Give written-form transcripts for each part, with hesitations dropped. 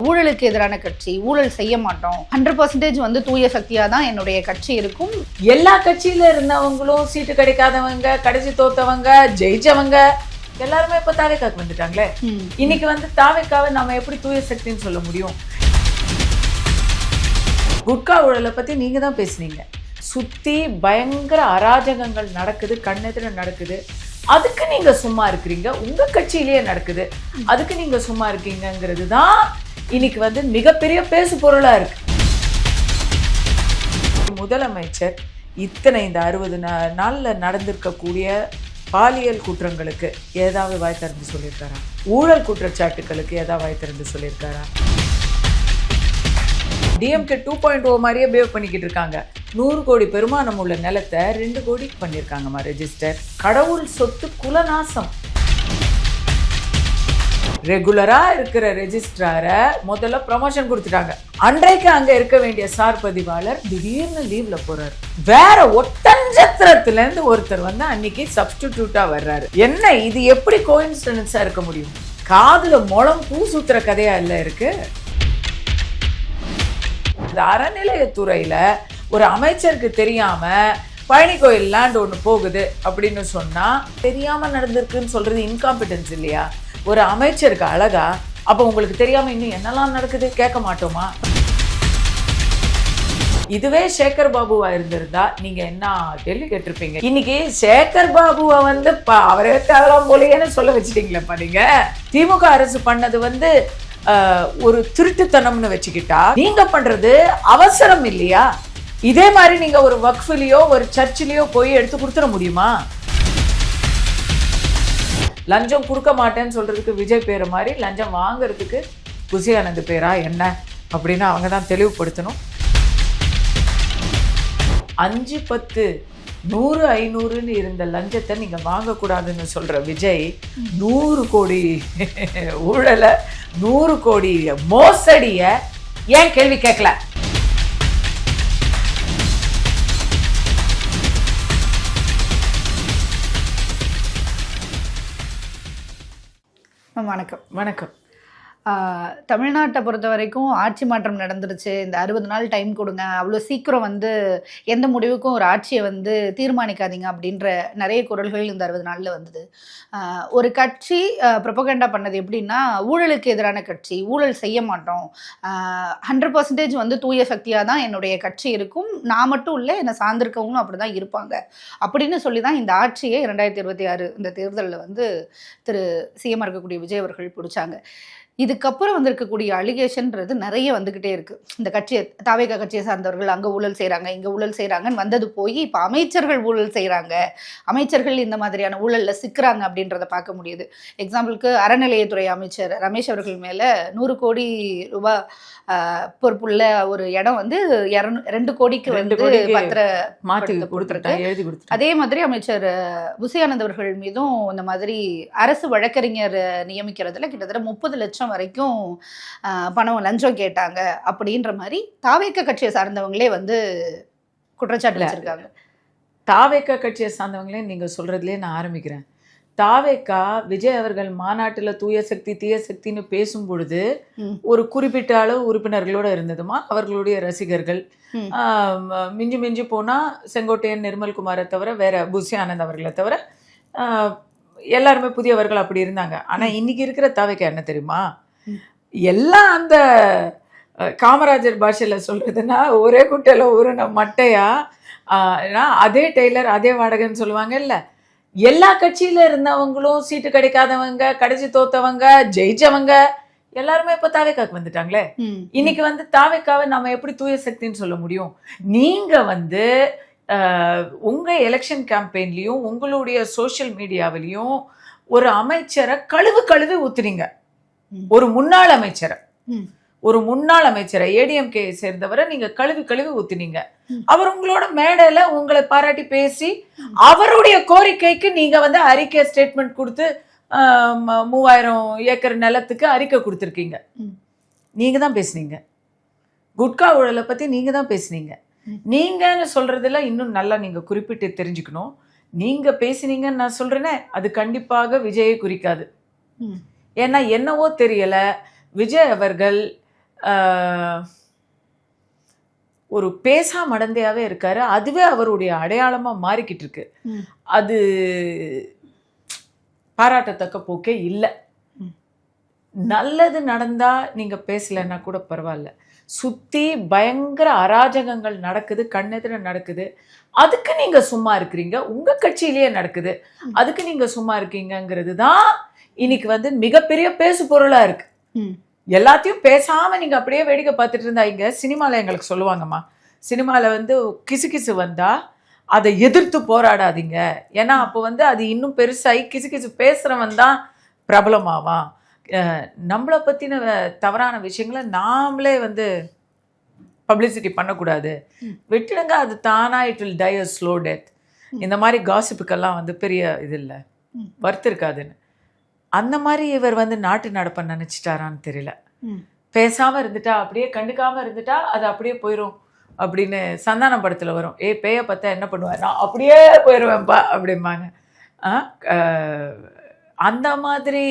ஊழலுக்கு எதிரான கட்சி, ஊழல் செய்ய மாட்டோம், 100% வந்து தூய சக்தியா தான் என்னுடைய கட்சி இருக்கும். எல்லா கட்சியில இருந்தவங்களும் சீட்டு கிடைக்காதவங்க, கடைசி தோத்தவங்க, ஜெயிச்சவங்க எல்லாருமே இப்ப தாவேக்காக்கு வந்துட்டாங்களே. இன்னைக்கு வந்து தாவேக்காவை நம்ம எப்படி தூய சக்தின்னு சொல்ல முடியும்? குட்கா ஊழலை பத்தி நீங்க தான் பேசுனீங்க. சுத்தி பயங்கர அராஜகங்கள் நடக்குது, கண்ணெதிர நடக்குது. அதுக்கு நீங்க சும்மா இருக்கிறீங்க. உங்க கட்சியிலேயே நடக்குது, அதுக்கு நீங்க சும்மா இருக்கீங்கிறது தான் இன்னைக்கு வந்து மிகப்பெரிய பேசு பொருளா இருக்கு. முதலமைச்சர் இத்தனை இந்த 60 நாள்ல நடந்திருக்கக்கூடிய பாலியல் குற்றங்களுக்கு ஏதாவது வாய் திறந்து சொல்லியிருக்காரா? ஊழல் குற்றச்சாட்டுகளுக்கு ஏதாவது வாய் திறந்து சொல்லியிருக்காரா? டிஎம்கே 2.0 மாதிரியே பிஹேவ் பண்ணிக்கிட்டு இருக்காங்க. 100 கோடி பெருமானம் உள்ள நிலத்தை 2 கோடிக்கு பண்ணியிருக்காங்கம்மா ரெஜிஸ்டர். கடவுள் சொத்து குலநாசம். ரெகுலரா இருக்கிற ரெஜிஸ்ட்ராரை முதல்ல ப்ரமோஷன் கொடுத்துட்டாங்க. அன்றைக்கு அங்க இருக்க வேண்டிய சார் பதிவாளர் திடீர்னு லீவ்ல போறாரு. வேற ஒட்டஞ்சத்திரத்துல இருந்து ஒருத்தர் வந்து அன்னைக்கு சப்ஸ்டிடியூட்டா வர்றாரு. என்ன இது? எப்படி கோயின்சிடன்ஸா இருக்க முடியும்? காதுல முளம் பூ சுத்துற கதையா இல்ல இருக்கு. இந்த அறநிலையத்துறையில ஒரு அமைச்சருக்கு தெரியாம பழனி கோயில் லேண்ட் ஒன்று போகுது அப்படின்னு சொன்னா தெரியாம நடந்திருக்குன்னு சொல்றது இன்காம்பிடன்ஸ் இல்லையா? ஒரு அமைச்சருக்கு அழகா? அப்ப உங்களுக்கு தெரியாம இன்னும் என்னெல்லாம் நடக்குது கேட்க மாட்டோமா? இதுவே சேகர் பாபுவா இருந்திருந்தா நீங்க என்ன கேள்வி கேட்டிருப்பீங்க? இன்னைக்கு சேகர் பாபுவை வந்து அவரே தேவலாம் போலேன்னு சொல்ல வச்சுட்டீங்களேப்பா நீங்க. திமுக அரசு பண்ணது வந்து ஒரு திருட்டுத்தனம்னு வச்சுக்கிட்டா நீங்க பண்றது அவசரம் இல்லையா? இதே மாதிரி நீங்க ஒரு வக்ஃபிலையோ ஒரு சர்ச்சிலையோ போய் எடுத்து கொடுத்துட முடியுமா? லஞ்சம் கொடுக்க மாட்டேன்னு சொல்றதுக்கு விஜய் பேரை மாதிரி லஞ்சம் வாங்குறதுக்கு புசி ஆனந்த் பேரா என்ன அப்படின்னு அவங்க தான் தெளிவுபடுத்தணும். 5, 10, 100, 500ன்னு இருந்த லஞ்சத்தை நீங்க வாங்கக்கூடாதுன்னு சொல்ற விஜய் 100 கோடி ஊழலை, 100 கோடி மோசடிய ஏன் கேள்வி கேட்கல? வணக்கம். வணக்கம். தமிழ்நாட்டை பொறுத்த வரைக்கும் ஆட்சி மாற்றம் நடந்துருச்சு. இந்த 60 நாள் டைம் கொடுங்க, அவ்வளோ சீக்கிரம் வந்து எந்த முடிவுக்கும் ஒரு ஆட்சியை வந்து தீர்மானிக்காதீங்க அப்படின்ற நிறைய குரல்கள் இந்த 60 நாளில் வந்தது. ஒரு கட்சி ப்ரொபகண்டா பண்ணது எப்படின்னா, ஊழலுக்கு எதிரான கட்சி, ஊழல் செய்ய மாட்டோம், 100% வந்து தூய சக்தியாக தான் என்னுடைய கட்சி இருக்கும், நான் மட்டும் இல்லை என்னை சார்ந்திருக்கவங்களும் அப்படி தான் இருப்பாங்க அப்படின்னு சொல்லி தான் இந்த ஆட்சியை 2026 இந்த தேர்தலில் வந்து திரு சிஎம் இருக்கக்கூடிய விஜய் அவர்கள் பிடிச்சாங்க. இதுக்கப்புறம் வந்திருக்கக்கூடிய அலிகேஷன்றது நிறைய வந்துக்கிட்டே இருக்குது. இந்த கட்சியை தாவேகா கட்சியை சார்ந்தவர்கள் அங்கே ஊழல் செய்கிறாங்க, இங்கே ஊழல் செய்கிறாங்கன்னு வந்தது போய் இப்போ அமைச்சர்கள் ஊழல் செய்கிறாங்க, அமைச்சர்கள் இந்த மாதிரியான ஊழலில் சிக்கிறாங்க அப்படின்றத பார்க்க முடியுது. எக்ஸாம்பிளுக்கு அறநிலையத்துறை அமைச்சர் ரமேஷ் அவர்கள் மேலே 100 கோடி ரூபாய் பொறுப்புள்ள ஒரு இடம் வந்து 2 கோடிக்கு வந்து பத்திர மாற்றி கொடுத்துருக்கு. அதே மாதிரி அமைச்சர் புசி ஆனந்த் அவர்கள் மீதும் இந்த மாதிரி அரசு வழக்கறிஞர் நியமிக்கிறதுல கிட்டத்தட்ட 30 லட்சம் வரைக்கும் பணம் லஞ்சம் கேட்டாங்க அப்படின்ற மாதிரி தாவேகா கட்சியை சார்ந்தவங்களே வந்து குற்றச்சாட்டு வச்சிருக்காங்க. தாவேகா கட்சியை சார்ந்தவங்களே நீங்க சொல்றதுலேயே நான் ஆரம்பிக்கிறேன். தாவேகா விஜய் அவர்கள் மாநாட்டில் தூய சக்தி தீய சக்தின்னு பேசும் பொழுது ஒரு குறிப்பிட்ட அளவு உறுப்பினர்களோட இருந்ததுமா அவர்களுடைய ரசிகர்கள். மிஞ்சி மிஞ்சி போனா செங்கோட்டையன் நிர்மல்குமாரை தவிர, வேற புசி ஆனந்த் அவர்களை தவிர எல்லாருமே புதியவர்கள் அப்படி இருந்தாங்க. ஆனா இன்னைக்கு இருக்கிற தாவேகா என்ன தெரியுமா? எல்லாம் அந்த காமராஜர் பாஷையில சொல்றதுன்னா ஒரே குட்டையில ஒரு மட்டையா, அதே டெய்லர் அதே வாடகைன்னு சொல்லுவாங்க இல்ல. எல்லா கட்சியில இருந்தவங்களும் சீட்டு கிடைக்காதவங்க, கடைசி தோத்தவங்க, ஜெயிச்சவங்க எல்லாருமே இப்ப தாவேக்காக்கு வந்துட்டாங்களே. இன்னைக்கு வந்து தாவேக்காவை நம்ம எப்படி தூய சக்தின்னு சொல்ல முடியும்? நீங்க வந்து உங்க எலெக்ஷன் கேம்பெயின்லயும் உங்களுடைய சோசியல் மீடியாவிலையும் ஒரு அமைச்சரை கழுவி ஊத்துறீங்க. ஒரு முன்னாள் அமைச்சரை ஏடிஎம்கே சேர்ந்தவரை நீங்க கழுவி ஊத்துனீங்க. அவர் உங்களோட மேடையில உங்களை பாராட்டி பேசி அவருடைய கோரிக்கைக்கு நீங்க வந்து அறிக்கை ஸ்டேட்மெண்ட் கொடுத்து 3000 ஏக்கர் நிலத்துக்கு அறிக்கை கொடுத்துருக்கீங்க. நீங்க தான் பேசுனீங்க. குட்கா ஊழலை பத்தி நீங்க தான் பேசுனீங்க. நீங்கன்னு சொல்றதுல இன்னும் நல்லா நீங்க குறிப்பிட்டு தெரிஞ்சுக்கணும். நீங்க பேசினீங்கன்னு நான் சொல்றேனே, அது கண்டிப்பாக விஜயை குறிக்காது. ஏன்னா என்னவோ தெரியல, விஜய் அவர்கள் ஒரு பேசா மடந்தையாவே இருக்காரு. அதுவே அவருடைய அடையாளமா மாறிக்கிட்டு இருக்கு. அது பாராட்டத்தக்க போக்கே இல்லை. நல்லது நடந்தா நீங்க பேசலைன்னா கூட பரவாயில்ல, சுத்தி பயங்கர அராஜகங்கள் நடக்குது, கண்ணெதிர நடக்குது, அதுக்கு நீங்க சும்மா இருக்கிறீங்க. உங்க கட்சியிலேயே நடக்குது, அதுக்கு நீங்க சும்மா இருக்கீங்கிறது தான் இன்னைக்கு மிகப்பெரிய பேசு பொருளா இருக்கு. எல்லாத்தையும் பேசாம நீங்க அப்படியே வேடிக்கை பார்த்துட்டு இருந்தா, இங்க சினிமால எங்களுக்கு சொல்லுவாங்கம்மா, சினிமால கிசு வந்தா அதை எதிர்த்து போராடாதீங்க, ஏன்னா அப்போ அது இன்னும் பெருசாகி கிசு பேசுறவன் தான் பிரபலமாவான். நம்மளை பத்தின தவறான விஷயங்களை நாமளே பப்ளிசிட்டி பண்ணக்கூடாது, விட்டுடுங்க, அது தானா it will tie a slow death. இந்த மாதிரி காசிப்புக்கெல்லாம் பெரிய இது இல்லை, வருத்து இருக்காதுன்னு. அந்த மாதிரி இவர் நாட்டு நடப்ப நினைச்சிட்டாரான்னு தெரியல. பேசாம இருந்துட்டா, அப்படியே கண்டுக்காம இருந்துட்டா அது அப்படியே போயிடும் அப்படின்னு சந்தான படத்துல வரும், பேய பார்த்தா என்ன பண்ணுவார், நான் அப்படியே போயிடுவேன்ப்பா அப்படிம்பாங்க. அந்த மாதிரி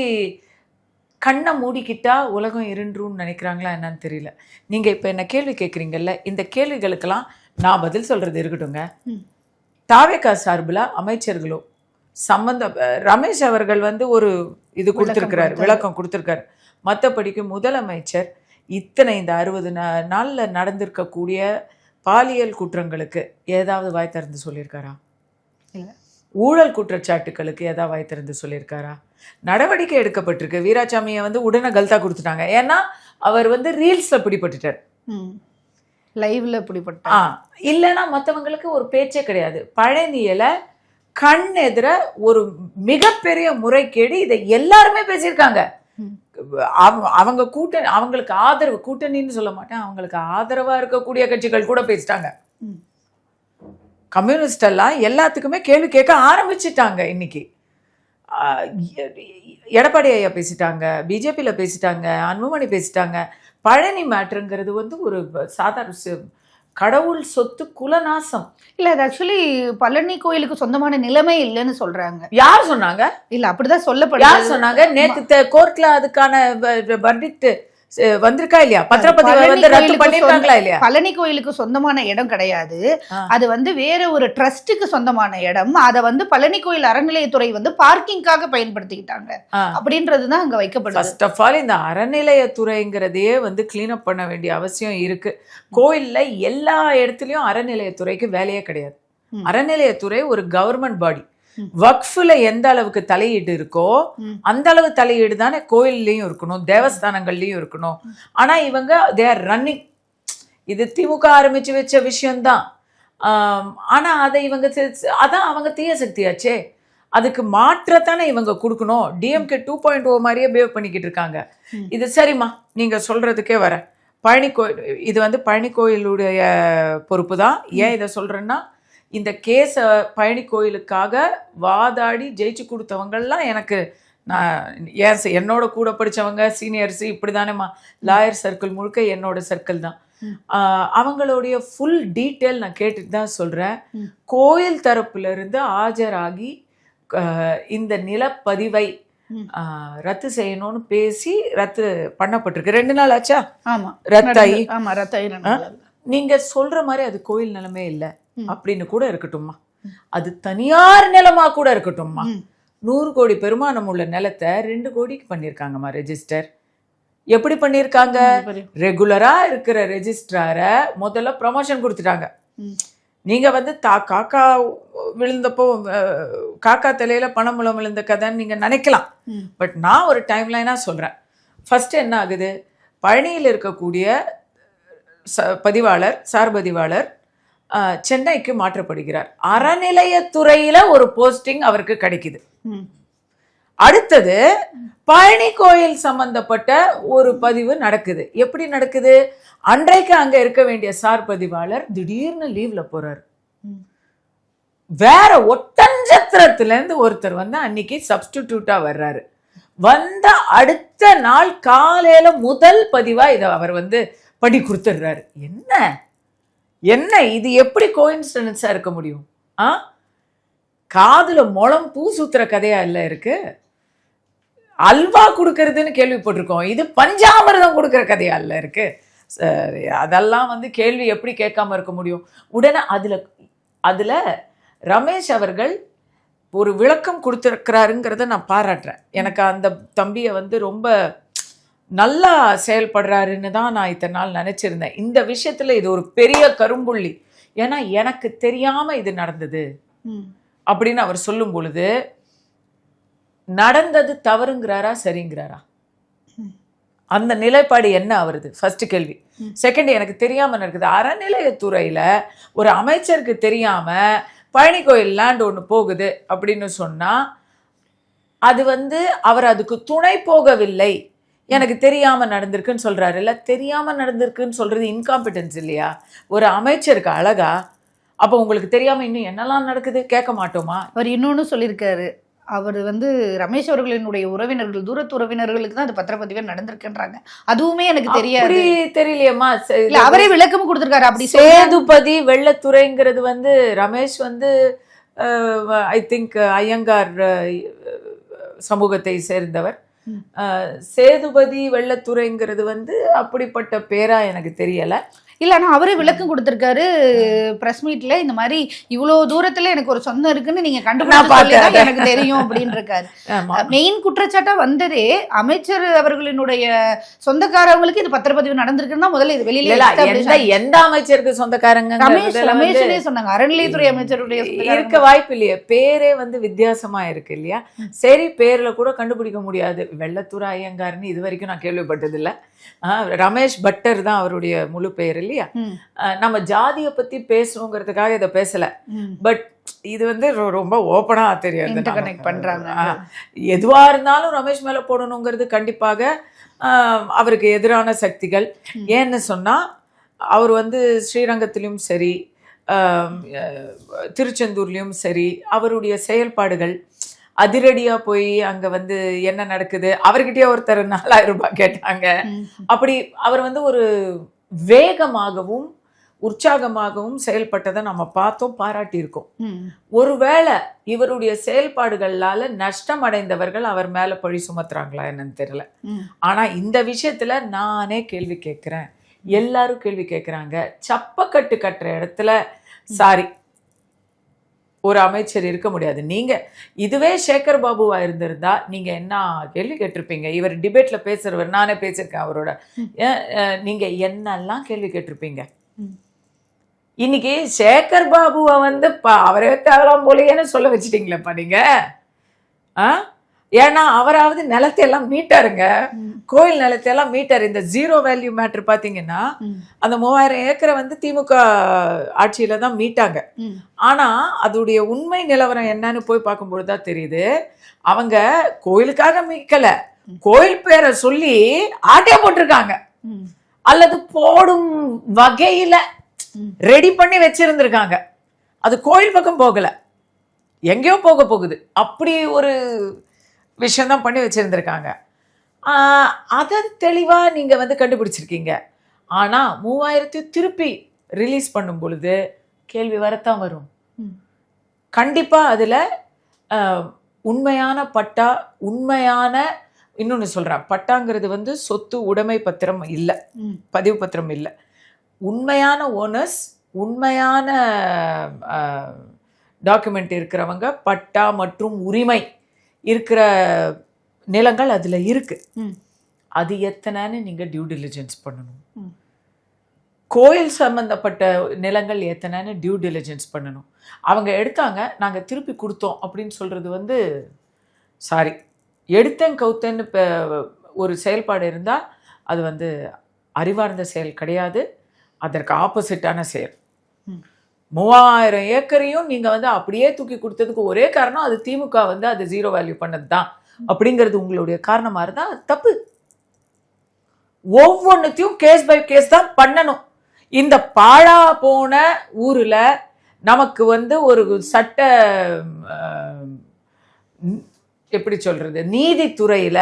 கண்ணை மூடிக்கிட்டா உலகம் இருண்டுன்னு நினைக்கிறாங்களா என்னன்னு தெரியல. நீங்க இப்ப என்ன கேள்வி கேட்குறீங்கல்ல, இந்த கேள்விகளுக்கெல்லாம் நான் பதில் சொல்றது இருக்கட்டுங்க. தாவேகா சார்பில் அமைச்சர்களோ ரமேஷ் அவர்கள் ஒரு இது கொடுத்துருக்கிறார், விளக்கம் கொடுத்துருக்காரு. மற்றபடிக்கு முதலமைச்சர் இந்த 60 நாளில் நடந்திருக்கக்கூடிய பாலியல் குற்றங்களுக்கு ஏதாவது வாய் திறந்து சொல்லியிருக்காரா? ஊழல் குற்றச்சாட்டுகளுக்கு ஏதாவது வாய் திறந்து சொல்லியிருக்காரா? நடவடிக்கை எடுக்கப்பட்டிருக்கு. வீராசாமியை உடனே கல்தா கொடுத்துட்டாங்க, ஏன்னா அவர் ரீல்ஸ்ல பிடிபட்டுட்டார், லைவ்ல பிடிபட்டார். இல்லைன்னா மற்றவங்களுக்கு ஒரு பேச்சே கிடையாது. பழனியில கண் எதிர ஒரு மிகப்பெரிய முறைகேடு, இதை எல்லாருமே பேசியிருக்காங்க. அவங்க அவங்களுக்கு ஆதரவு, கூட்டணின்னு சொல்ல மாட்டேன், அவங்களுக்கு ஆதரவா இருக்கக்கூடிய கட்சிகள் கூட பேசிட்டாங்க. கம்யூனிஸ்ட் எல்லாம் எல்லாத்துக்குமே கேள்வி கேட்க ஆரம்பிச்சிட்டாங்க. இன்னைக்கு எடப்பாடி ஐயா பேசிட்டாங்க, பிஜேபியில பேசிட்டாங்க, அன்புமணி பேசிட்டாங்க. பழனி மேட்ருங்கிறது ஒரு சாதாரண கடவுள் சொத்து, குலநாசம் இல்ல. அது ஆக்சுவலி பழனி கோயிலுக்கு சொந்தமான நிலைமை இல்லைன்னு சொல்றாங்க. யார் சொன்னாங்க? இல்ல, அப்படிதான் சொல்லப்படுது. யார் சொன்னாங்க? நேத்து கோர்ட்ல அதுக்கான வர்டிக்ட் வந்திருக்கா இல்லையா? பத்திரப்பதிவு ரத்து பண்ணிருக்காங்களா இல்லையா? பழனி கோயிலுக்கு சொந்தமான இடம் கிடையாது, அது வேற ஒரு ட்ரஸ்டுக்கு சொந்தமான இடம். அதை பழனி கோயில் அறநிலையத்துறை பார்க்கிங்காக பயன்படுத்திக்கிட்டாங்க அப்படின்றதுதான் அங்க வைக்கப்படுது. ஃபர்ஸ்ட் ஆஃப் ஆல் இந்த அறநிலையத்துறைங்கிறதையே கிளீன் அப் பண்ண வேண்டிய அவசியம் இருக்கு. கோயில்ல எல்லா இடத்துலயும் அறநிலையத்துறைக்கு வேலையே கிடையாது. அறநிலையத்துறை ஒரு கவர்மெண்ட் பாடி. வக்ஃப்ல எந்த அளவுக்கு தலையீடு இருக்கோ அந்த அளவு தலையீடு தானே கோயில்லையும் இருக்கணும், தேவஸ்தானங்கள்லயும் இருக்கணும். ஆனா இவங்க தே ஆர் ரன்னிங். இது திமுக ஆரம்பிச்சு வச்ச விஷயம்தான். ஆனா அதை அதான் அவங்க தீய சக்தியாச்சே, அதுக்கு மாற்றத்தானே இவங்க கொடுக்கணும். டிஎம்கே 2.0 மாதிரியே பிஹேவ் பண்ணிக்கிட்டு இருக்காங்க. இது சரிம்மா, நீங்க சொல்றதுக்கே வர பழனி கோயில், இது பழனி கோயிலுடைய பொறுப்பு தான். ஏன் இதை சொல்றேன்னா, இந்த கேஸை பழனி கோயிலுக்காக வாதாடி ஜெயிச்சு கொடுத்தவங்கள்லாம் என்னோட கூட படித்தவங்க, சீனியர்ஸு, இப்படி தானேம்மா, லாயர் சர்க்கிள் முழுக்க என்னோட சர்க்கிள் தான். அவங்களுடைய ஃபுல் டீட்டெயில் நான் கேட்டுட்டு தான் சொல்கிறேன். கோயில் தரப்புல இருந்து ஆஜராகி இந்த நிலப்பதிவை ரத்து செய்யணும்னு பேசி ரத்து பண்ணப்பட்டிருக்கு. 2 நாள் ஆச்சா? ரத்தாயி. நீங்க சொல்ற மாதிரி அது கோயில் நிலமே இல்லை அப்படின்னு கூட இருக்கட்டும்மா, அது தனியார் நிலமா கூட இருக்கட்டும்மா. 100 கோடி பெருமானம் உள்ள நிலத்தை 2 கோடிக்கு பண்ணிருக்காங்கம்மா ரெஜிஸ்டர். எப்படி பண்ணிருக்காங்க? ரெகுலரா இருக்கிற ரெஜிஸ்ட்ரார முதல்ல ப்ரமோஷன் கொடுத்துட்டாங்க. நீங்க காக்கா விழுந்தப்போ காக்கா தலையில பணமுலம் விழுந்த கதைன்னு நீங்க நினைக்கலாம். பட் நான் ஒரு டைம் லைனா சொல்றேன். ஃபர்ஸ்ட் என்ன ஆகுது? பழனியில் இருக்கக்கூடிய பதிவாளர், சார் பதிவாளர் சென்னைக்கு மாற்றப்படுகிறார். அறநிலையத்துறையில ஒரு போஸ்டிங் அவருக்கு கிடைக்குது. அடுத்தது பழனி கோயில் சம்பந்தப்பட்ட ஒரு பதிவு நடக்குது. எப்படி நடக்குது? அன்றைக்கு அங்க இருக்க வேண்டிய சார் பதிவாளர் திடீர்னு லீவ்ல போறாரு. வேற ஒட்டஞ்சத்திரத்துல இருந்து ஒருத்தர் அன்னைக்கு சப்ஸ்டிடியூட்டா வர்றாரு. அடுத்த நாள் காலையில முதல் பதிவா இதை அவர் படி கொடுத்துடுறாரு. என்ன இது? எப்படி கோயின்சிடன்ஸா இருக்க முடியும்? காதுல முளம் பூ சுத்துற கதையா இல்ல இருக்கு. அல்வா கொடுக்கறதுன்னு கேள்விப்பட்டிருக்கோம், இது பஞ்சாமிர்தம் கொடுக்குற கதையால இருக்கு. சரி, அதெல்லாம் வந்து கேள்வி எப்படி கேட்காம இருக்க முடியும்? உடனே அதுல ரமேஷ் அவர்கள் ஒரு விளக்கம் கொடுத்துருக்கிறாருங்கிறத நான் பாராட்டுறேன். எனக்கு அந்த தம்பியை வந்து ரொம்ப நல்லா செயல்படுறாருன்னு தான் நான் இத்தனை நாள் நினைச்சிருந்தேன். இந்த விஷயத்துல இது ஒரு பெரிய கரும்புள்ளி. ஏன்னா எனக்கு தெரியாம இது நடந்தது அப்படின்னு அவர் சொல்லும் பொழுது, நடந்தது தவறுங்கிறாரா சரிங்கிறாரா? அந்த நிலைப்பாடு என்ன அவருது? ஃபர்ஸ்ட் கேள்வி. செகண்ட், எனக்கு தெரியாம நடக்குது. அறநிலையத்துறையில ஒரு அமைச்சருக்கு தெரியாம பழனி கோயில் லேண்ட் ஒன்று போகுது அப்படின்னு சொன்னா அது வந்து அவர் அதுக்கு துணை போகவில்லை, எனக்கு தெரியாம நடந்திருக்குன்னு சொல்றாரு. இல்ல, தெரியாம நடந்திருக்குன்னு சொல்றது இன்காம்பிடன்ஸ் இல்லையா ஒரு அமைச்சருக்கு? அழகா அப்போ உங்களுக்கு தெரியாம இன்னும் என்னெல்லாம் நடக்குது கேட்க மாட்டோமா? அவர் இன்னொன்னு சொல்லியிருக்காரு, அவர் வந்து ரமேஷ் அவர்களினுடைய உறவினர்கள், தூரத்து உறவினர்களுக்கு தான் அது பத்திரப்பதிவே நடந்திருக்குன்றாங்க. அதுவுமே எனக்கு தெரியாது. தெரியலையம்மா. அவரே விளக்கம் கொடுத்திருக்காரு. அப்படி சேதுபதி வெள்ளத்துறைங்கிறது வந்து ரமேஷ் வந்து ஐ திங்க் ஐயங்கார் சமூகத்தை சேர்ந்தவர். சேதுபதி வெள்ளத்துறைங்கிறது வந்து அப்படிப்பட்ட பேரா எனக்கு தெரியல. இல்ல, ஆனா அவரே விளக்கம் கொடுத்திருக்காரு பிரஸ் மீட்ல. இந்த மாதிரி இவ்வளவு தூரத்துல எனக்கு ஒரு சொந்தம் இருக்குன்னு நீங்க கண்டுபிடிச்சா எனக்கு தெரியும் அப்படின்னு இருக்காரு. மெயின் குற்றச்சாட்டா வந்ததே அமைச்சர் அவர்களினுடைய சொந்தக்காரவங்களுக்கு இது பத்திரப்பதிவு நடந்திருக்குன்னு தான் முதல்ல இது வெளியில. எந்த அமைச்சருக்கு சொந்தக்காரங்க? ரமேஷ் சொன்னாங்க, அறநிலையத்துறை அமைச்சருடைய இருக்க வாய்ப்பு இல்லையா? பேரே வந்து வித்தியாசமா இருக்கு இல்லையா? சரி, பேர்ல கூட கண்டுபிடிக்க முடியாது. வெள்ளத்துறை ஐயங்கார்னு இது வரைக்கும் நான் கேள்விப்பட்டது இல்ல. ரமேஷ் பட்டர் தான் அவருடைய முழு பெயர் இல்லையா? நம்ம ஜாதியை பத்தி பேசணுங்கிறதுக்காக இதை பேசல. பட் இது வந்து ரொம்ப ஓப்பனா தெரியாது, பண்றாங்க. எதுவா இருந்தாலும் ரமேஷ் மேல போடணுங்கிறது கண்டிப்பாக அவருக்கு எதிரான சக்திகள். ஏன்னு சொன்னா அவர் வந்து ஸ்ரீரங்கத்திலும் சரி திருச்செந்தூர்லயும் சரி அவருடைய செயல்பாடுகள் அதிரடியா போய் அங்க வந்து என்ன நடக்குது, அவர்கிட்டயே ஒருத்தர் 4000 ரூபாய் கேட்டாங்க. அப்படி அவர் வந்து ஒரு வேகமாகவும் உற்சாகமாகவும் செயல்பட்டதை நம்ம பார்த்தோம், பாராட்டியிருக்கோம். ஒருவேளை இவருடைய செயல்பாடுகளால நஷ்டம் அடைந்தவர்கள் அவர் மேல பழி சுமத்துறாங்களா என்னன்னு தெரியல. ஆனா இந்த விஷயத்துல நானே கேள்வி கேட்கிறேன், எல்லாரும் கேள்வி கேட்கிறாங்க. சப்பக்கட்டு கட்டுற இடத்துல சாரி ஒரு அமைச்சர் இருக்க முடியாது. நீங்க இதுவே சேகர் பாபுவா இருந்திருந்தா நீங்க என்ன கேள்வி கேட்டிருப்பீங்க? இவர் டிபேட்ல பேசுறவர், நானே பேசியிருக்கேன் அவரோட. நீங்க என்னெல்லாம் கேள்வி கேட்டிருப்பீங்க? இன்னைக்கு சேகர் பாபுவை வந்து அவரே தேவலாம் போலையேன்னு சொல்ல வச்சுட்டீங்களேப்பா நீங்க. ஏன்னா அவராவது நிலத்தை எல்லாம் மீட்டாருங்க, கோயில் நிலத்தை எல்லாம் மீட்டாரு. இந்த ஜீரோ வேல்யூ மேட்டர் பாத்தீங்கன்னா அந்த 3000 ஏக்கரை வந்து திமுக ஆட்சியில தான் மீட்டாங்க. ஆனா அதோடைய உண்மை நிலவரம் என்னன்னு போய் பார்க்கும்பொழுதுதான் தெரியுது, அவங்க கோயிலுக்காக மீட்கல, கோயில் பேரை சொல்லி ஆட்டையா போட்டிருக்காங்க, அல்லது போடும் வகையில ரெடி பண்ணி வச்சிருந்திருக்காங்க. அது கோயில் பக்கம் போகல, எங்கேயோ போக போகுது. அப்படி ஒரு விஷயம்தான் பண்ணி வச்சிருந்திருக்காங்க. அதை தெளிவா நீங்க வந்து கண்டுபிடிச்சிருக்கீங்க. ஆனா 3000 திருப்பி ரிலீஸ் பண்ணும் பொழுது கேள்வி வரத்தான் வரும். கண்டிப்பா அதுல உண்மையான பட்டா, உண்மையான இன்னொன்னு சொல்றேன், பட்டாங்கிறது வந்து சொத்து உடைமை பத்திரம் இல்ல, பதிவு பத்திரம் இல்ல. உண்மையான ஓனர்ஸ், உண்மையான டாக்குமெண்ட் இருக்கிறவங்க, பட்டா மற்றும் உரிமை இருக்கிற நிலங்கள் அதுல இருக்கு. அது எத்தனைன்னு நீங்க டியூ டிலிஜென்ஸ் பண்ணணும். கோயில் சம்பந்தப்பட்ட நிலங்கள் எத்தனைன்னு டியூ டிலிஜென்ஸ் பண்ணணும். அவங்க எடுத்தாங்க, நாங்க திருப்பி கொடுத்தோம் அப்படின்னு சொல்றது வந்து சாரி, எடுத்தேன் கவுத்தேன்னு ஒரு செயல்பாடு இருந்தா அது வந்து அறிவார்ந்த செயல் கிடையாது, அதற்கு ஆப்போசிட்டான செயல். 3000 ஏக்கரையும் நீங்க வந்து அப்படியே தூக்கி கொடுத்ததுக்கு ஒரே காரணம் அது திமுக வந்து அது ஜீரோ வேல்யூ பண்ணது தான் அப்படிங்கிறது உங்களுடைய காரணமா இருந்தா தப்பு. ஒவ்வொன்றுத்தையும் கேஸ் பை கேஸ் தான் பண்ணணும். இந்த பாழா போன ஊர்ல நமக்கு வந்து ஒரு சட்ட எப்படி சொல்றது, நீதித்துறையில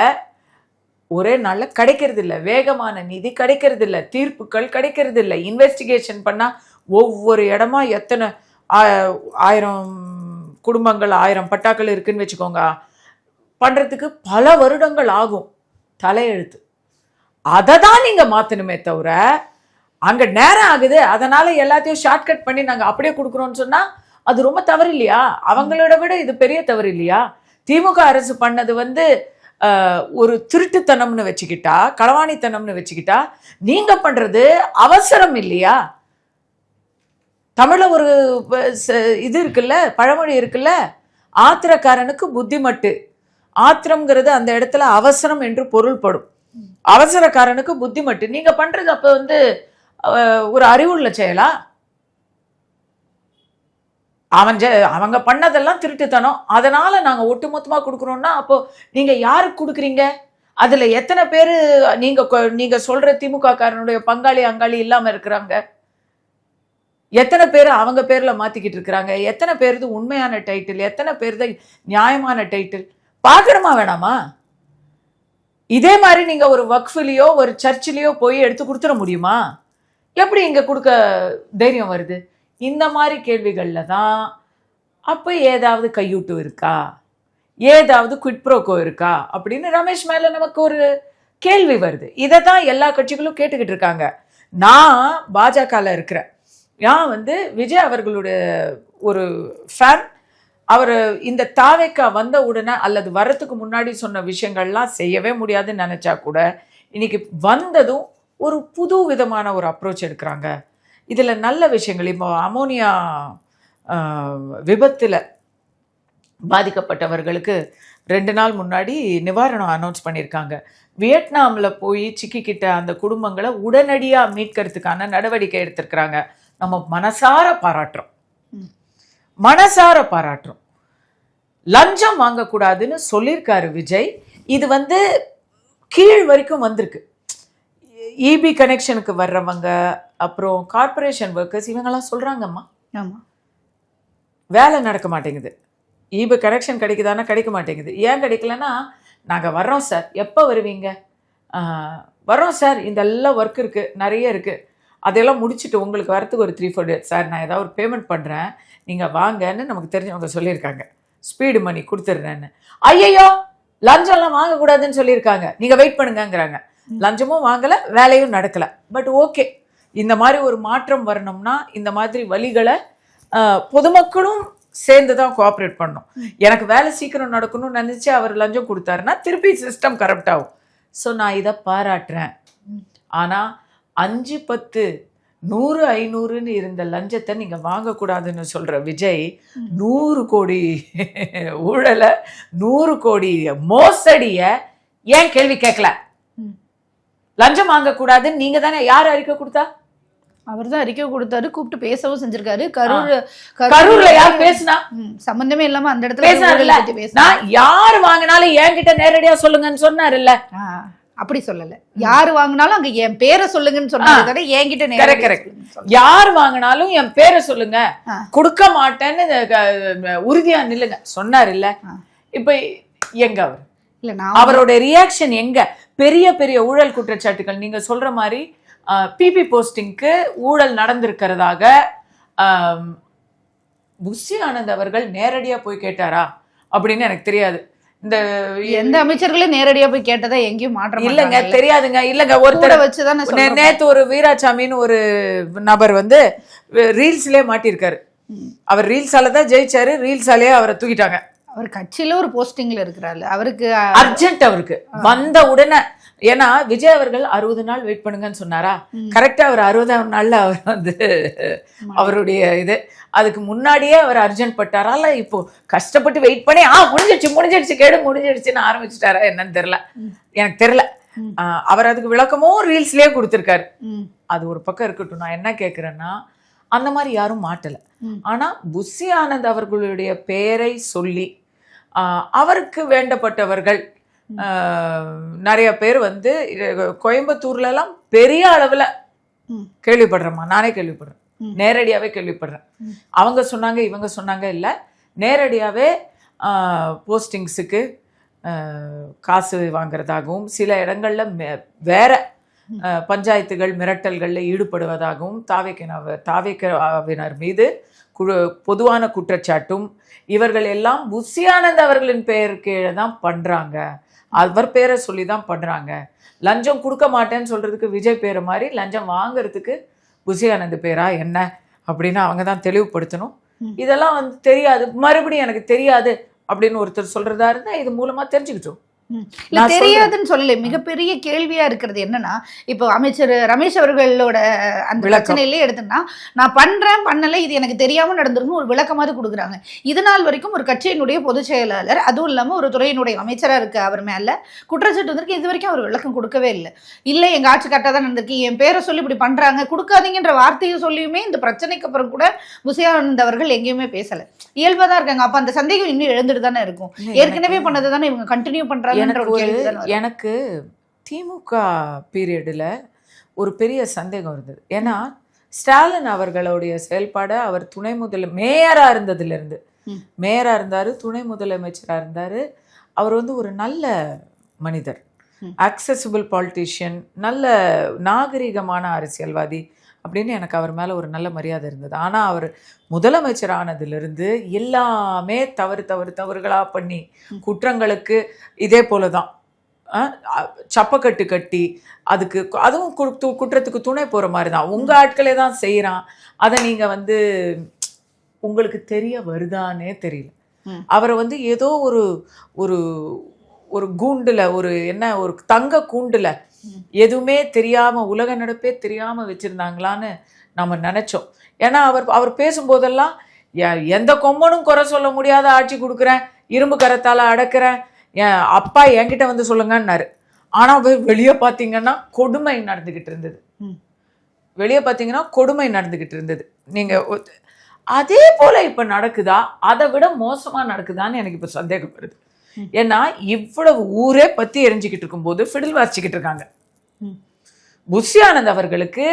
ஒரே நாள்ல கிடைக்கிறது இல்லை, வேகமான நீதி கிடைக்கிறது இல்லை, தீர்ப்புகள் கிடைக்கிறது இல்லை. இன்வெஸ்டிகேஷன் பண்ணா ஒவ்வொரு இடமா எத்தனை 1000 குடும்பங்கள் 1000 பட்டாக்கள் இருக்குன்னு வச்சுக்கோங்க, பண்றதுக்கு பல வருடங்கள் ஆகும். தலையெழுத்து. அதை தான் நீங்க மாத்தணுமே தவிர, அங்க நேரம் ஆகுது அதனால எல்லாத்தையும் ஷார்ட்கட் பண்ணி நாங்க அப்படியே கொடுக்குறோம்னு சொன்னா அது ரொம்ப தவறு இல்லையா? அவங்களோட விட இது பெரிய தவறு இல்லையா? திமுக அரசு பண்ணது ஒரு திருட்டுத்தனம்னு வச்சுக்கிட்டா, களவாணித்தனம்னு வச்சுக்கிட்டா, நீங்க பண்றது அவசரம் இல்லையா? தமிழ்ல ஒரு இது இருக்குல்ல, பழமொழி இருக்குல்ல, ஆத்திரக்காரனுக்கு புத்திமட்டு. ஆத்திரம்ங்கிறது அந்த இடத்துல அவசரம் என்று பொருள்படும். அவசரக்காரனுக்கு புத்திமட்டு. நீங்க பண்றது அப்ப ஒரு அறிவுள்ள செயலா? அவங்க பண்ணதெல்லாம் திருட்டுத்தனம், அதனால நாங்க ஒட்டுமொத்தமா கொடுக்குறோம்னா அப்போ நீங்க யாருக்கு கொடுக்குறீங்க? அதுல எத்தனை பேரு நீங்க சொல்ற திமுக காரனுடைய பங்காளி அங்காளி இல்லாம இருக்கிறாங்க? எத்தனை பேர் அவங்க பேர்ல மாத்திக்கிட்டு இருக்கிறாங்க? எத்தனை பேருது உண்மையான டைட்டில், எத்தனை பேருது நியாயமான டைட்டில் பார்க்கணுமா வேணாமா? இதே மாதிரி நீங்க ஒரு வக்ஃபிலையோ ஒரு சர்ச்சிலையோ போய் எடுத்து கொடுத்துட முடியுமா? எப்படி இங்க கொடுக்க தைரியம் வருது? இந்த மாதிரி கேள்விகள்ல தான் அப்ப ஏதாவது கையூட்டு இருக்கா, ஏதாவது குவிட் ப்ரோக்கோ இருக்கா அப்படின்னு ரமேஷ் மேல நமக்கு ஒரு கேள்வி வருது. இதை தான் எல்லா கட்சிகளும் கேட்டுக்கிட்டு இருக்காங்க. நான் பாஜகல இருக்கிறேன். நான் விஜய் அவர்களுடைய ஒரு ஃபேன். அவர் இந்த தாவேக்கா வந்த உடனே அல்லது வரத்துக்கு முன்னாடி சொன்ன விஷயங்கள்லாம் செய்யவே முடியாதுன்னு நினைச்சா கூட இன்னைக்கு வந்ததும் ஒரு புது விதமான ஒரு அப்ரோச் எடுக்கிறாங்க. இதுல நல்ல விஷயங்கள், இப்போ அமோனியா விபத்துல பாதிக்கப்பட்டவர்களுக்கு 2 நாள் முன்னாடி நிவாரணம் அனௌன்ஸ் பண்ணியிருக்காங்க. வியட்நாமில் போய் சிக்கிக்கிட்ட அந்த குடும்பங்களை உடனடியாக மீட்கிறதுக்கான நடவடிக்கை எடுத்திருக்கிறாங்க. நம்ம மனசார பாராட்டுறோம், மனசார பாராட்டுறோம். லஞ்சம் வாங்கக்கூடாதுன்னு சொல்லியிருக்காரு விஜய். இது கீழ் வரைக்கும் வந்திருக்கு. இபி கனெக்ஷனுக்கு வர்றவங்க, அப்புறம் கார்பரேஷன் ஒர்க்கர்ஸ், இவங்கெல்லாம் சொல்கிறாங்கம்மா, ஆமாம் வேலை நடக்க மாட்டேங்குது. இபி கனெக்ஷன் கிடைக்குதானா? கிடைக்க மாட்டேங்குது. ஏன் கிடைக்கலன்னா, நாங்கள் வர்றோம் சார், எப்போ வருவீங்க? வர்றோம் சார், இதெல்லாம் ஒர்க் இருக்குது, நிறைய இருக்குது, அதெல்லாம் முடிச்சுட்டு உங்களுக்கு வரத்துக்கு ஒரு 3-4 days சார், நான் ஏதாவது ஒரு பேமெண்ட் பண்ணுறேன், நீங்கள் வாங்கன்னு நமக்கு தெரிஞ்சவங்க சொல்லியிருக்காங்க. ஸ்பீடு மணி கொடுத்துட்றேன்னு. ஐயையோ, லஞ்சம்லாம் வாங்கக்கூடாதுன்னு சொல்லியிருக்காங்க, நீங்கள் வெயிட் பண்ணுங்கங்கிறாங்க. லஞ்சமும் வாங்கலை, வேலையும் நடக்கலை. பட் ஓகே, இந்த மாதிரி ஒரு மாற்றம் வரணும்னா இந்த மாதிரி வழிகளை பொதுமக்களும் சேர்ந்து தான் கோஆப்ரேட் பண்ணணும். எனக்கு வேலை சீக்கிரம் நடக்கணும்னு நினச்சி அவர் லஞ்சம் கொடுத்தாருன்னா திருப்பி சிஸ்டம் கரப்ட் ஆகும். ஸோ நான் இதை பாராட்டுறேன். ஆனால் 5, 10, 100, 500ன்னு இருந்த லஞ்சத்தை நீங்கள் வாங்கக்கூடாதுன்னு சொல்கிற விஜய் 100 கோடி ஊழலை, 100 கோடி மோசடியை ஏன் கேள்வி கேட்கல? லஞ்சம் வாங்கக்கூடாதுன்னு நீங்கள் தானே, யார் அறிக்கை கொடுத்தா? அவர் தான் அறிக்கை கொடுத்தாரு, கூப்பிட்டு பேசவும் செஞ்சிருக்காரு. கரூர்ல யார் பேசினா? சம்பந்தமே இல்லாம அந்த இடத்துல பேசினா. யார் வாங்கினாலும் என்கிட்ட நேரடியா சொல்லுங்கன்னு சொன்னாரு இல்ல? அப்படி சொல்லல, யாரு வாங்கினாலும் அங்க என் பேரை சொல்லுங்கன்னு சொன்னாரு, என்கிட்ட யார் வாங்கினாலும் என் பேரை சொல்லுங்க, கொடுக்க மாட்டேன்னு உறுதியா நில்லுங்க சொன்னார் இல்ல? இப்ப எங்க அவர் இல்ல, அவரோட ரியாக்ஷன் எங்க? பெரிய பெரிய ஊழல் குற்றச்சாட்டுகள் நீங்க சொல்ற மாதிரி பிபி போஸ்டிங்க்கு ஊழல் நடந்திருக்கிறதாக புஷி ஆனந்த் அவர்கள் நேரடியா போய் கேட்டாரா அப்படின்னு எனக்கு தெரியாது. இந்த எந்த அமைச்சர்களும் நேரடியா போய் கேட்டதா எங்கேயும் மாற்றம் இல்லைங்க, தெரியாதுங்க. இல்லைங்க, ஒருத்தர் வச்சுதான் நேத்து ஒரு வீராசாமின்னு ஒரு நபர் ரீல்ஸ்லயே மாட்டிருக்காரு. அவர் ரீல்ஸால தான் ஜெயிச்சாரு, ரீல்ஸாலேயே அவரை தூக்கிட்டாங்க. அவர் கட்சியில ஒரு போஸ்டிங்ல இருக்கிறாரு, அவருக்கு அர்ஜென்ட், அவருக்கு வந்த உடனே. ஏன்னா விஜய் அவர்கள் 60 நாள் வெயிட் பண்ணுங்கன்னு சொன்னாரா? கரெக்டா அவர் 60ஆம் நாள்ல அவர் அவருடைய அதுக்கு முன்னாடியே அவர் அர்ஜென்ட் பட்டாரால இப்போ கஷ்டப்பட்டு வெயிட் பண்ணி முடிஞ்சிடுச்சு கேடு முடிஞ்சிடுச்சுன்னு ஆரம்பிச்சுட்டாரா என்னன்னு தெரியல, எனக்கு தெரியல. அவர் அதுக்கு விளக்கமும் ரீல்ஸ்லயே கொடுத்துருக்காரு. அது ஒரு பக்கம் இருக்கட்டும். நான் என்ன கேட்கிறேன்னா, அந்த மாதிரி யாரும் மாட்டல. ஆனா புஷி ஆனந்த் அவர்களுடைய பெயரை சொல்லி அவருக்கு வேண்டப்பட்டவர்கள் நிறைய பேர் கோயம்புத்தூர்ல எல்லாம் பெரிய அளவுல கேள்விப்படுறேம்மா, நானே கேள்விப்படுறேன், நேரடியாவே கேள்விப்படுறேன். அவங்க சொன்னாங்க இவங்க சொன்னாங்க இல்ல, நேரடியாவே போஸ்டிங்ஸுக்கு காசு வாங்குறதாகவும் சில இடங்கள்ல வேற பஞ்சாயத்துகள் மிரட்டல்களில் ஈடுபடுவதாகவும் தாவேக்காவினர் மீது பொதுவான குற்றச்சாட்டும் இவர்கள் எல்லாம் புஷி ஆனந்த் அவர்களின் பெயர் கீழே தான் பண்றாங்க, அவர் பேரை சொல்லி தான் பண்றாங்க. லஞ்சம் கொடுக்க மாட்டேன்னு சொல்றதுக்கு விஜய் பேரை மாதிரி லஞ்சம் வாங்குறதுக்கு புஷி ஆனந்த் பேரா என்ன அப்படின்னு அவங்க தான் தெளிவுபடுத்தணும். இதெல்லாம் வந்து தெரியாது, மறுபடியும் எனக்கு தெரியாது அப்படின்னு ஒருத்தர் சொல்றதா இருந்தா இது மூலமா தெரிஞ்சுக்கிட்டோம். இல்ல தெரியாதுன்னு சொல்லல, மிகப்பெரிய கேள்வியா இருக்கிறது என்னன்னா, இப்போ அமைச்சர் ரமேஷ் அவர்களோட அந்த பிரச்சனையிலே எடுத்தோம்னா, நான் பண்றேன் பண்ணல இது எனக்கு தெரியாம நடந்திருக்கும் ஒரு விளக்கமாவது கொடுக்குறாங்க. இது நாள் வரைக்கும் ஒரு கட்சியினுடைய பொதுச் செயலாளர், அதுவும் இல்லாம ஒரு துறையினுடைய அமைச்சரா இருக்கு, அவர் மேல குற்றச்சாட்டு வந்திருக்கு, இது வரைக்கும் அவர் விளக்கம் கொடுக்கவே இல்லை. இல்லை எங்க ஆட்சி கரெக்டாக தான் நடந்திருக்கு, என் பேரை சொல்லி இப்படி பண்றாங்க, கொடுக்காதீங்கன்ற வார்த்தையை சொல்லியுமே இந்த பிரச்சனைக்கு அப்புறம் கூட புஷி ஆனந்த் அவர்கள் எங்கேயுமே பேசல, இயல்பா தான் இருக்காங்க. அப்ப அந்த சந்தேகம் இன்னும் எழுந்துட்டு தானே இருக்கும், ஏற்கனவே பண்ணதை தானே இவங்க கண்டினியூ பண்றாங்க. எனக்கு திமுக பீரியடில் ஒரு பெரிய சந்தேகம் இருந்தது. ஏன்னா ஸ்டாலின் அவர்களுடைய செயல்பாடை அவர் துணை மேயராக இருந்ததுலேருந்து, மேயராக இருந்தார், துணை முதலமைச்சராக இருந்தார். அவர் வந்து ஒரு நல்ல மனிதர், அக்சசிபிள் பாலிட்டிஷியன், நல்ல நாகரிகமான அரசியல்வாதி அப்படின்னு எனக்கு அவர் மேலே ஒரு நல்ல மரியாதை இருந்தது. ஆனால் அவர் முதலமைச்சர் ஆனதுலேருந்து எல்லாமே தவறுகளாக பண்ணி குற்றங்களுக்கு இதே போல தான் சப்பக்கட்டு கட்டி அதுக்கு அதுவும் குற்றத்துக்கு துணை போகிற மாதிரி தான் உங்கள் ஆட்களே தான் செய்கிறான். அதை நீங்கள் வந்து உங்களுக்கு தெரிய வருதானே தெரியல. அவரை வந்து ஏதோ ஒரு ஒரு ஒரு கூண்டுல ஒரு தங்க கூண்டுல எதுவுமே தெரியாம உலக நடப்பே தெரியாம வச்சிருந்தாங்களான்னு நம்ம நினைச்சோம். ஏன்னா அவர் பேசும்போதெல்லாம் எந்த கொம்பனும் குறை சொல்ல முடியாத ஆட்சி கொடுக்குறேன், இரும்பு கரத்தால அடக்குறேன், என் அப்பா என்கிட்ட வந்து சொல்லுங்கன்னாரு. ஆனா வெளியே பார்த்தீங்கன்னா கொடுமை நடந்துகிட்டு இருந்தது, வெளியே பார்த்தீங்கன்னா கொடுமை நடந்துகிட்டு இருந்தது. நீங்க அதே போல இப்ப நடக்குதா, அதை விட மோசமா நடக்குதான்னு எனக்கு இப்ப சந்தேகம் வருது. ஏன்னா இவ்வளவு ஊரே பத்தி எரிஞ்சுக்கிட்டு இருக்கும் போது ஃபிடில் வாசிச்சுக்கிட்டு இருக்காங்க. புஷி ஆனந்த் அவர்களுக்கு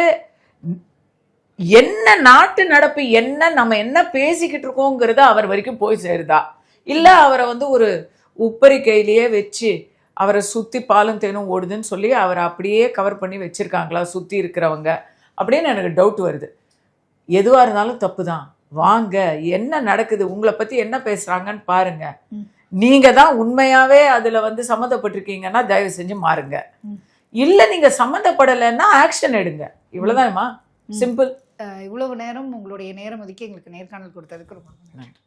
என்ன நாட்டு நடப்பு என்ன, நம்ம என்ன பேசிக்கிட்டு இருக்கோங்கிறது அவர் வரைக்கும் போய் சேருதா, இல்ல அவரை வந்து ஒரு உப்பரி கையிலேயே வச்சு அவரை சுத்தி பாலும் தேனும் ஓடுதுன்னு சொல்லி அவரை அப்படியே கவர் பண்ணி வச்சிருக்காங்களா சுத்தி இருக்கிறவங்க அப்படின்னு எனக்கு டவுட் வருது. எதுவா இருந்தாலும் தப்பு தான், வாங்க என்ன நடக்குது, உங்களை பத்தி என்ன பேசுறாங்கன்னு பாருங்க. நீங்க தான் உண்மையாவே அதுல வந்து சம்மந்தப்பட்டிருக்கீங்கன்னா தயவு செஞ்சு மாறுங்க, இல்ல நீங்க சம்மந்தப்படலைன்னா ஆக்ஷன் எடுங்க. இவ்வளவுதான்மா, சிம்பிள். இவ்வளவு நேரம் உங்களுடைய நேரம் ஒதுக்கி எங்களுக்கு நேர்காணல் கொடுத்ததுக்கு ரொம்ப நன்றி.